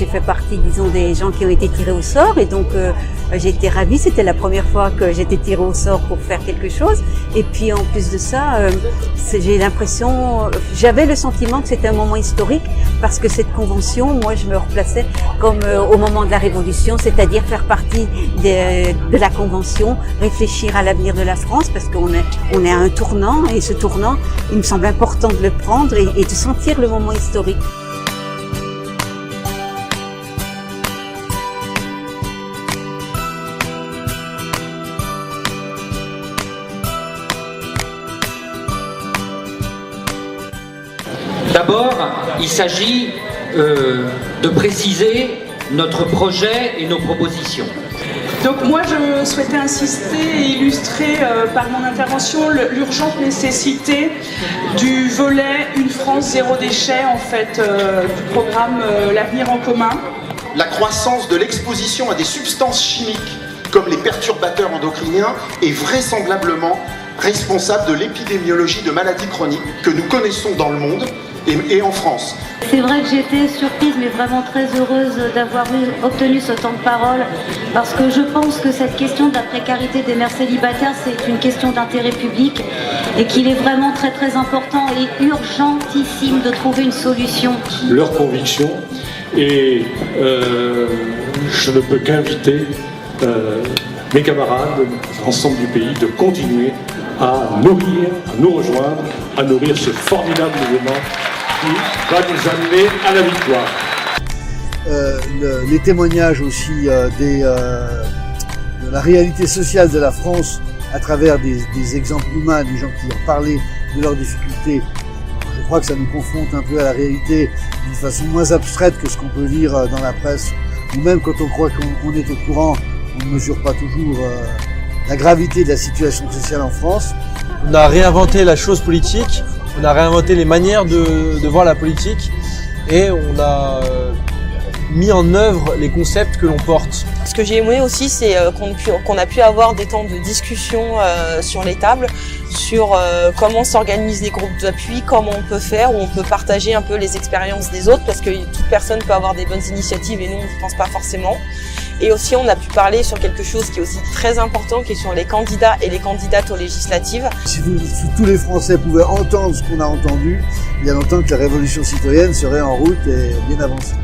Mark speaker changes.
Speaker 1: j'ai fait partie, disons, des gens qui ont été tirés au sort et donc j'ai été ravie. C'était la première fois que j'étais tirée au sort pour faire quelque chose. Et puis en plus de ça, j'ai l'impression, j'avais le sentiment que c'était un moment historique parce que cette convention, moi, je me replaçais comme au moment de la Révolution, c'est-à-dire faire partie de la convention, réfléchir à l'avenir de la France parce qu'on est à un tournant et ce tournant, il me semble important de le prendre et de sentir le moment historique.
Speaker 2: D'abord, il s'agit de préciser notre projet et nos propositions.
Speaker 3: Donc moi je souhaitais insister et illustrer par mon intervention l'urgente nécessité du volet Une France zéro déchet en fait du programme L'avenir en commun.
Speaker 4: La croissance de l'exposition à des substances chimiques comme les perturbateurs endocriniens est vraisemblablement responsable de l'épidémiologie de maladies chroniques que nous connaissons dans le monde et en France.
Speaker 5: C'est vrai que j'étais surprise mais vraiment très heureuse d'avoir obtenu ce temps de parole parce que je pense que cette question de la précarité des mères célibataires c'est une question d'intérêt public et qu'il est vraiment très très important et urgentissime de trouver une solution.
Speaker 6: Leur conviction et je ne peux qu'inviter mes camarades, l'ensemble du pays, de continuer à nourrir, à nous rejoindre, à nourrir ce formidable mouvement qui va nous amener à la victoire.
Speaker 7: Les témoignages aussi de la réalité sociale de la France à travers des exemples humains, des gens qui ont parlé de leurs difficultés. Je crois que ça nous confronte un peu à la réalité d'une façon moins abstraite que ce qu'on peut lire dans la presse, ou même quand on croit qu'on est au courant, on ne mesure pas toujours la gravité de la situation sociale en France.
Speaker 8: On a réinventé la chose politique, on a réinventé les manières de voir la politique et on a mis en œuvre les concepts que l'on porte.
Speaker 9: Ce que j'ai aimé aussi, c'est qu'on a pu avoir des temps de discussion sur les tables, sur comment s'organisent les groupes d'appui, comment on peut faire, où on peut partager un peu les expériences des autres, parce que toute personne peut avoir des bonnes initiatives et nous, on ne pense pas forcément. Et aussi, on a pu parler sur quelque chose qui est aussi très important, qui est sur les candidats et les candidates aux législatives.
Speaker 7: Si tous les Français pouvaient entendre ce qu'on a entendu, il y a longtemps que la révolution citoyenne serait en route et bien avancée.